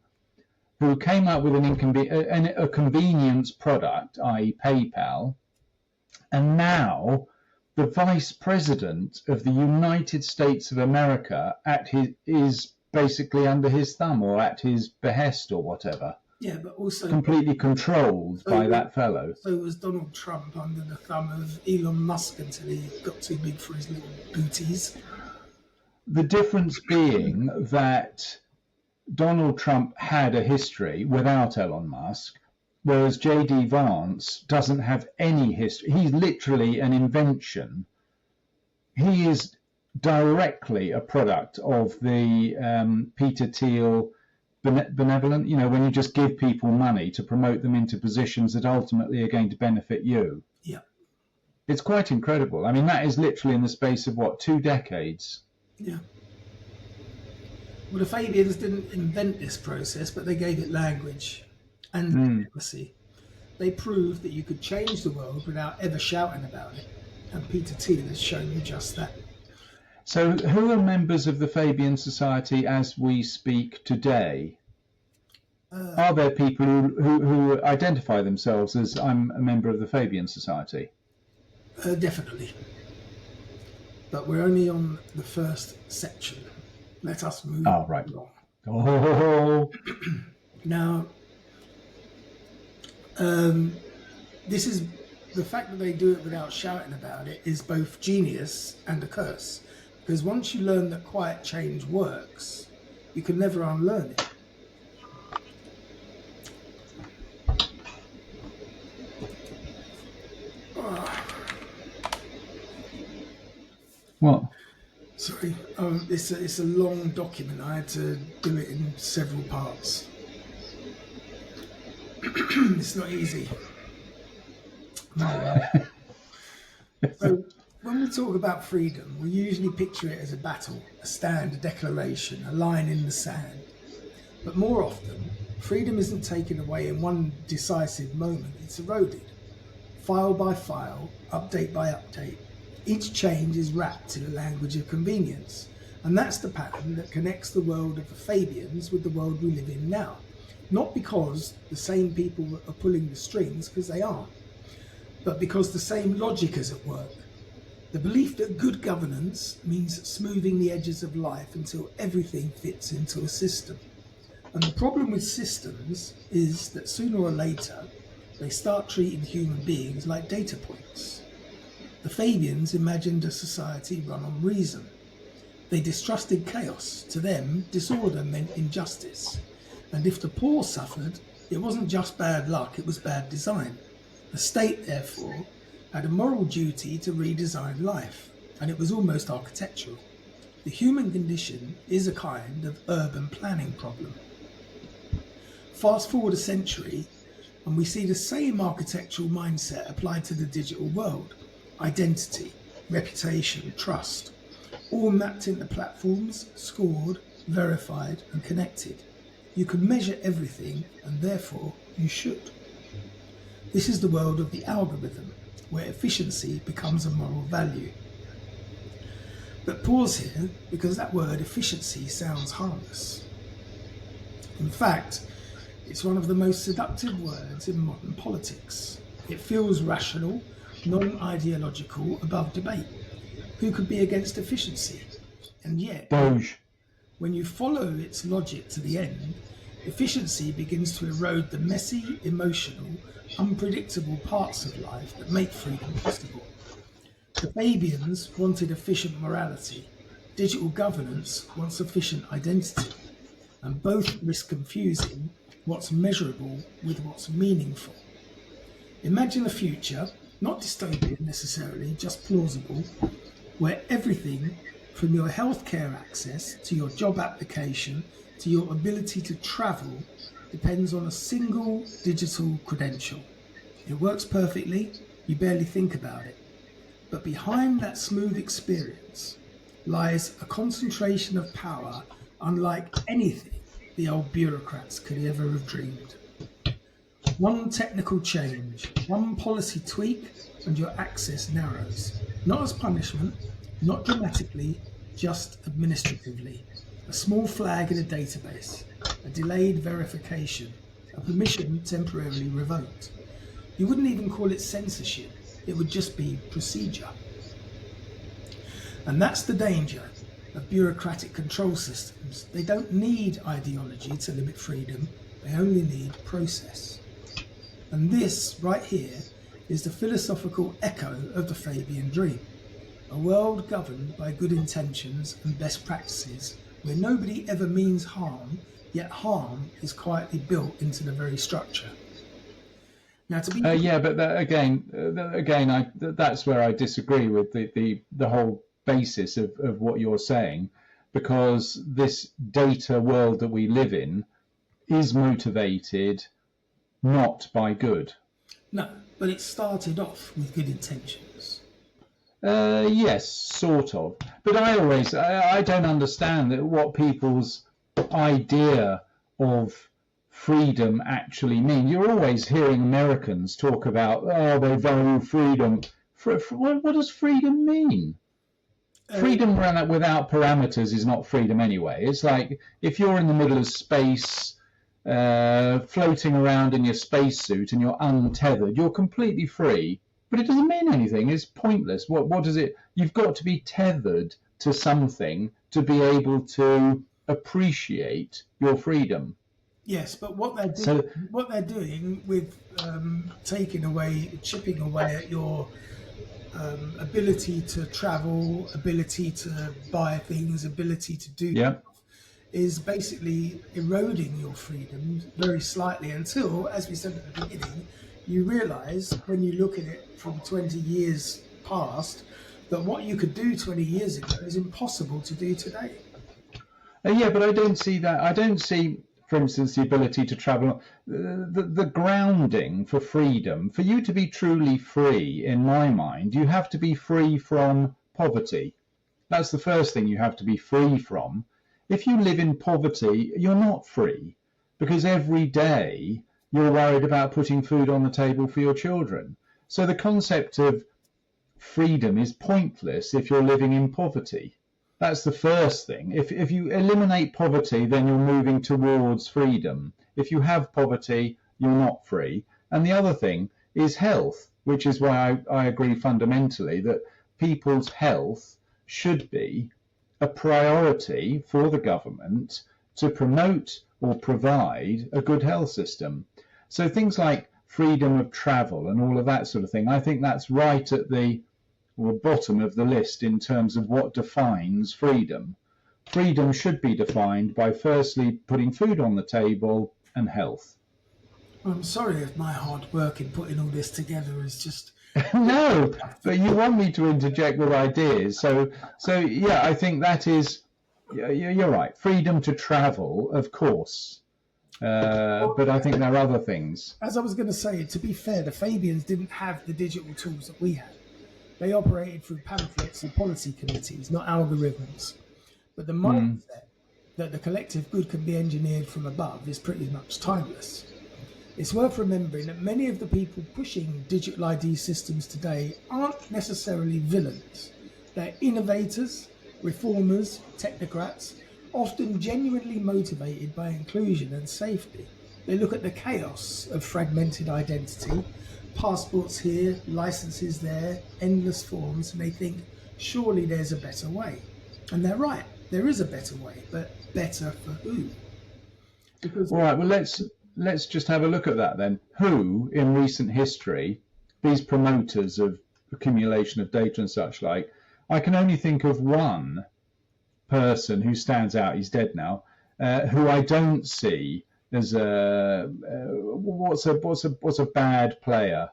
who came up with a convenience product, i.e. PayPal, and now the vice president of the United States of America is basically under his thumb or at his behest or whatever.
Yeah, but also
completely controlled by that fellow.
So was Donald Trump under the thumb of Elon Musk until he got too big for his little booties.
The difference being that Donald Trump had a history without Elon Musk, whereas J.D. Vance doesn't have any history. He's literally an invention. He is directly a product of the Peter Thiel benevolent, when you just give people money to promote them into positions that ultimately are going to benefit you.
Yeah.
It's quite incredible. I mean, that is literally in the space of, 2 decades?
Yeah. Well, the Fabians didn't invent this process, but they gave it language and democracy. They proved that you could change the world without ever shouting about it. And Peter Thiel has shown you just that.
So who are members of the Fabian Society as we speak today? Are there people who identify themselves as, I'm a member of the Fabian Society?
Definitely. But we're only on the first section. Let us move along.
Oh.
Now, this is the fact that they do it without shouting about it is both genius and a curse. Because once you learn that quiet change works, you can never unlearn it.
What?
Sorry, it's a long document. I had to do it in several parts. It's not easy. So when we talk about freedom, we usually picture it as a battle, a stand, a declaration, a line in the sand. But more often, freedom isn't taken away in one decisive moment, it's eroded. File by file, update by update. Each change is wrapped in a language of convenience. And that's the pattern that connects the world of the Fabians with the world we live in now. Not because the same people are pulling the strings, because they aren't, but because the same logic is at work. The belief that good governance means smoothing the edges of life until everything fits into a system. And the problem with systems is that sooner or later, they start treating human beings like data points. The Fabians imagined a society run on reason. They distrusted chaos. To them, disorder meant injustice. And if the poor suffered, it wasn't just bad luck, it was bad design. The state, therefore, had a moral duty to redesign life, and it was almost architectural. The human condition is a kind of urban planning problem. Fast forward a century, and we see the same architectural mindset applied to the digital world. Identity, reputation, trust, all mapped into platforms, scored, verified, and connected. You can measure everything, and therefore you should. This is the world of the algorithm, where efficiency becomes a moral value. But pause here, because that word efficiency sounds harmless. In fact, it's one of the most seductive words in modern politics. It feels rational, non-ideological, above debate. Who could be against efficiency? And yet, when you follow its logic to the end, efficiency begins to erode the messy, emotional, unpredictable parts of life that make freedom possible. The Fabians wanted efficient morality. Digital governance wants efficient identity. And both risk confusing what's measurable with what's meaningful. Imagine a future, not dystopian necessarily, just plausible, where everything from your healthcare access to your job application to your ability to travel depends on a single digital credential. It works perfectly, you barely think about it. But behind that smooth experience lies a concentration of power unlike anything the old bureaucrats could ever have dreamed. One technical change, one policy tweak, and your access narrows. Not as punishment, not dramatically, just administratively. A small flag in a database, a delayed verification, a permission temporarily revoked. You wouldn't even call it censorship, it would just be procedure. And that's the danger of bureaucratic control systems. They don't need ideology to limit freedom, They only need process. And this right here is the philosophical echo of the Fabian dream. A world governed by good intentions and best practices, where nobody ever means harm, yet harm is quietly built into the very structure. Now, to be
but that's where I disagree with the whole basis of what you're saying, because this data world that we live in is motivated not by good.
no, but it started off with good intentions.
Yes, sort of. But I don't understand what people's idea of freedom actually mean. You're always hearing Americans talk about, oh, they value freedom. What does freedom mean? Freedom without parameters is not freedom anyway. It's like if you're in the middle of space, floating around in your spacesuit and you're untethered, you're completely free. But it doesn't mean anything. It's pointless. What does it? You've got to be tethered to something to be able to appreciate your freedom.
Yes, but what they're doing with chipping away at your ability to travel, ability to buy things, ability to do stuff, is basically eroding your freedom very slightly until, as we said at the beginning, you realise when you look at it from 20 years past that what you could do 20 years ago is impossible to do today.
But I don't see that. I don't see, for instance, the ability to travel, the grounding for freedom. For you to be truly free, in my mind, you have to be free from poverty. That's the first thing you have to be free from. If you live in poverty, you're not free, because every day you're worried about putting food on the table for your children. So the concept of freedom is pointless if you're living in poverty. That's the first thing. If you eliminate poverty, then you're moving towards freedom. If you have poverty, you're not free. And the other thing is health, which is why I agree fundamentally that people's health should be a priority for the government to promote or provide a good health system. So things like freedom of travel and all of that sort of thing, I think that's right at the bottom of the list in terms of what defines freedom. Freedom should be defined by firstly putting food on the table and health.
I'm sorry if my hard work in putting all this together is just...
No, but you want me to interject with ideas. So yeah, I think that is, you're right. Freedom to travel, of course. But I think there are other things.
As I was going to say, to be fair, the Fabians didn't have the digital tools that we had. They operated through pamphlets and policy committees, not algorithms. But the mindset that the collective good can be engineered from above is pretty much timeless. It's worth remembering that many of the people pushing digital ID systems today aren't necessarily villains. They're innovators, reformers, technocrats, often genuinely motivated by inclusion and safety. They look at the chaos of fragmented identity, passports here, licenses there, endless forms, and they think, surely there's a better way. And they're right, there is a better way, but better for who? Because
all right, well, let's just have a look at that then. Who, in recent history, these promoters of accumulation of data and such like, I can only think of one person who stands out, he's dead now, who I don't see as what's a bad player.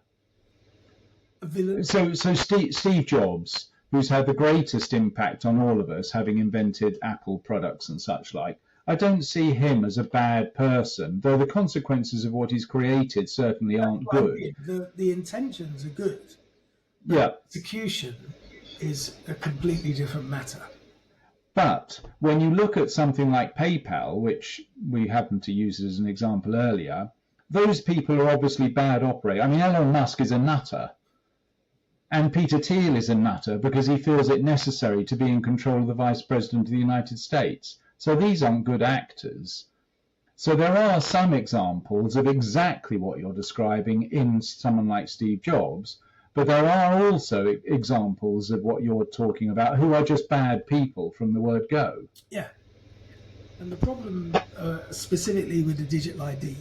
a villain.
So Steve Jobs, who's had the greatest impact on all of us, having invented Apple products and such like, I don't see him as a bad person, though the consequences of what he's created certainly aren't good.
The intentions are good.
Yeah.
Execution is a completely different matter.
But when you look at something like PayPal, which we happened to use as an example earlier, those people are obviously bad operators. I mean, Elon Musk is a nutter. And Peter Thiel is a nutter because he feels it necessary to be in control of the Vice President of the United States. So these aren't good actors. So there are some examples of exactly what you're describing in someone like Steve Jobs, but there are also examples of what you're talking about who are just bad people from the word go.
Yeah. And the problem specifically with the digital ID,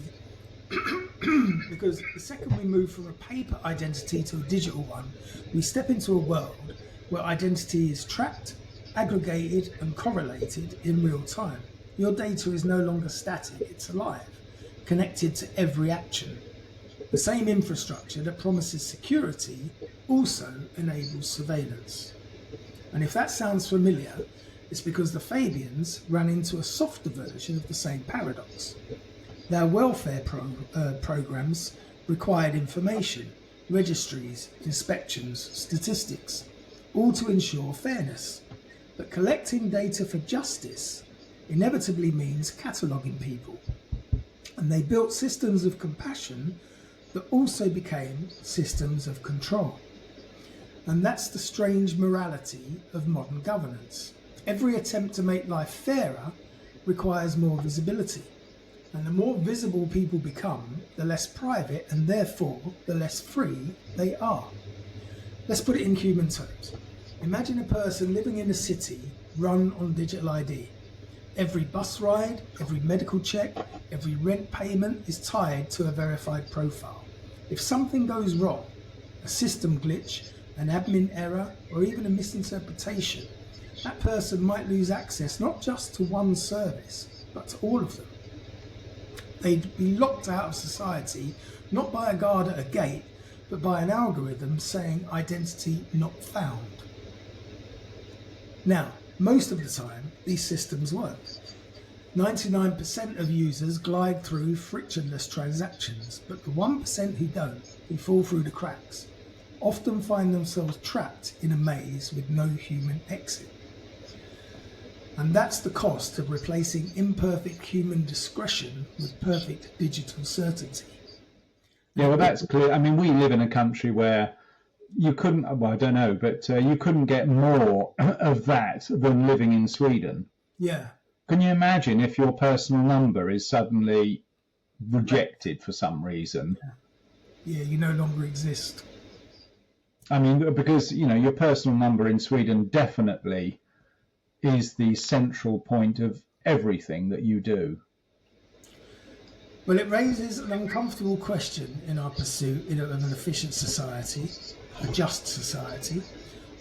because the second we move from a paper identity to a digital one, we step into a world where identity is tracked, aggregated and correlated in real time. Your data is no longer static, it's alive, connected to every action. The same infrastructure that promises security also enables surveillance. And if that sounds familiar, it's because the Fabians ran into a softer version of the same paradox. Their welfare programs required information, registries, inspections, statistics, all to ensure fairness. But collecting data for justice inevitably means cataloguing people. And they built systems of compassion that also became systems of control. And that's the strange morality of modern governance. Every attempt to make life fairer requires more visibility. And the more visible people become, the less private and therefore the less free they are. Let's put it in human terms. Imagine a person living in a city run on digital ID. Every bus ride, every medical check, every rent payment is tied to a verified profile. If something goes wrong, a system glitch, an admin error, or even a misinterpretation, that person might lose access not just to one service, but to all of them. They'd be locked out of society, not by a guard at a gate, but by an algorithm saying identity not found. Now, most of the time, these systems work. 99% of users glide through frictionless transactions, but the 1% who don't, who fall through the cracks, often find themselves trapped in a maze with no human exit. And that's the cost of replacing imperfect human discretion with perfect digital certainty.
Yeah, well, that's clear. I mean, we live in a country where you couldn't, well, I don't know, but you couldn't get more of that than living in Sweden.
Yeah.
Can you imagine if your personal number is suddenly rejected for some reason?
Yeah, you no longer exist.
I mean, because, you know, your personal number in Sweden definitely is the central point of everything that you do.
Well, it raises an uncomfortable question in our pursuit of an efficient society, a just society.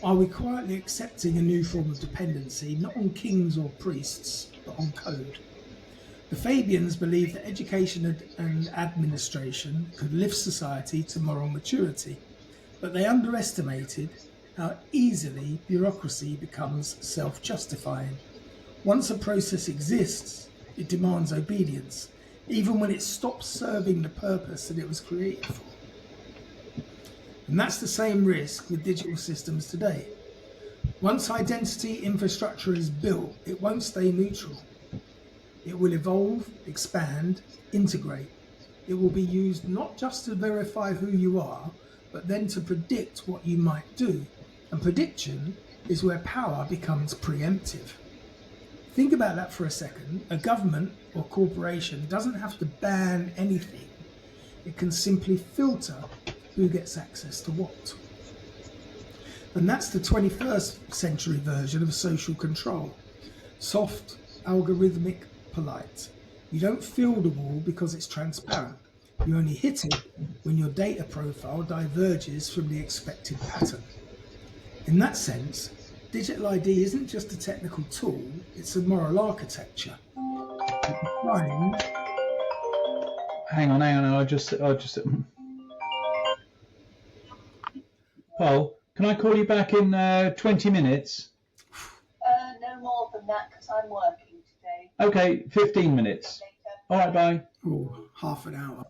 Are we quietly accepting a new form of dependency, not on kings or priests, but on code? The Fabians believed that education and administration could lift society to moral maturity, but they underestimated how easily bureaucracy becomes self-justifying. Once a process exists, it demands obedience, even when it stops serving the purpose that it was created for. And that's the same risk with digital systems today. Once identity infrastructure is built, it won't stay neutral. It will evolve, expand, integrate. It will be used not just to verify who you are, but then to predict what you might do. And prediction is where power becomes preemptive. Think about that for a second. A government or corporation doesn't have to ban anything. It can simply filter who gets access to what. And that's the 21st century version of social control. Soft, algorithmic, polite. You don't feel the wall because it's transparent. You only hit it when your data profile diverges from the expected pattern. In that sense, digital ID isn't just a technical tool, it's a moral architecture.
Hang on, I'll just Paul, can I call you back in 20 minutes?
No more than that, because I'm working today.
Okay, 15 minutes. All right, bye.
Oh, half an hour.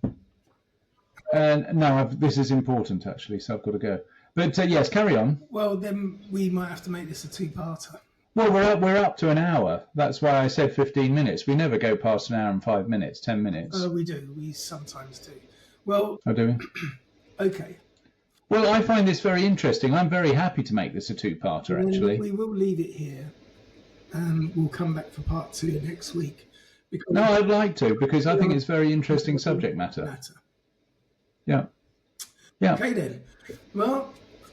No, this is important actually, so I've got to go. But yes, carry on.
Well, then we might have to make this a two-parter.
Well, we're up to an hour. That's why I said 15 minutes. We never go past an hour and 5 minutes, 10 minutes.
Oh, we do. We sometimes do. Well.
Oh, do we?
Okay.
Well, I find this very interesting. I'm very happy to make this a two-parter, actually.
We will leave it here, and we'll come back for part 2 next week.
No, I'd like to, because I think it's very interesting subject matter. Yeah. Yeah.
Okay, then. Well,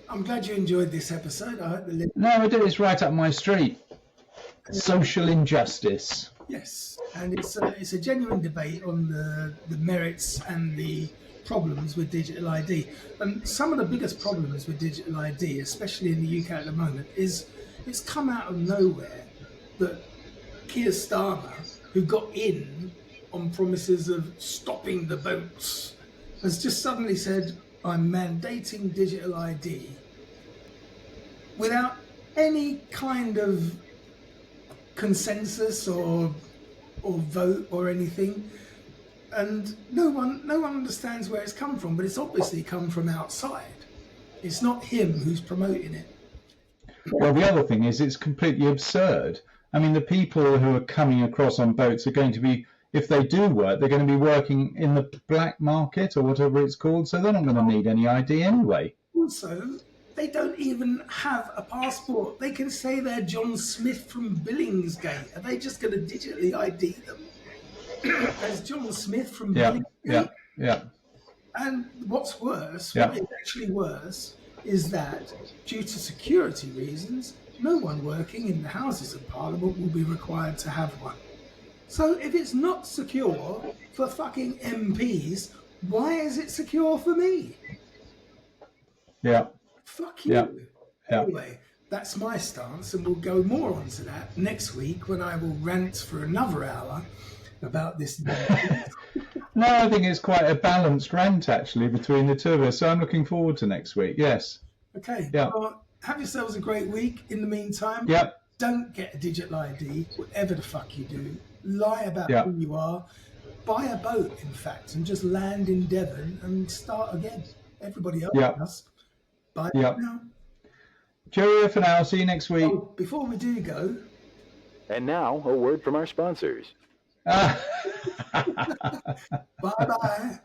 I'm glad you enjoyed this episode.
No, I do. It's right up my street. Social injustice.
Yes, and it's a genuine debate on the merits and the problems with digital ID. And some of the biggest problems with digital ID, especially in the UK at the moment, is it's come out of nowhere that Keir Starmer, who got in on promises of stopping the boats, has just suddenly said, I'm mandating digital ID without any kind of consensus or vote or anything, and no one understands where it's come from, but it's obviously come from outside. It's not him who's promoting it.
Well, the other thing is it's completely absurd. I mean, the people who are coming across on boats are going to be, if they do work, they're going to be working in the black market or whatever it's called, so they're not going to need any ID anyway.
Also, they don't even have a passport. They can say they're John Smith from Billingsgate. Are they just going to digitally ID them as John Smith from Billingsgate?
Yeah.
And what's worse,
Yeah.
what is actually worse, is that due to security reasons, no one working in the Houses of Parliament will be required to have one. So if it's not secure for fucking MPs, why is it secure for me?
Yeah.
Fuck you.
Yeah.
Anyway, that's my stance, and we'll go more onto that next week when I will rant for another hour about this.
No, I think it's quite a balanced rant actually between the two of us. So I'm looking forward to next week. Yes.
Okay.
Yeah.
Well, have yourselves a great week. In the meantime,
Yep.
don't get a digital ID, whatever the fuck you do. Lie about
Yeah.
who you are. Buy a boat, in fact, and just land in Devon and start again. Everybody else
Yeah.
does. Bye
Yeah.
now.
Cheerio for now. See you next week.
Oh, before we do go,
And now, a word from our sponsors.
bye-bye.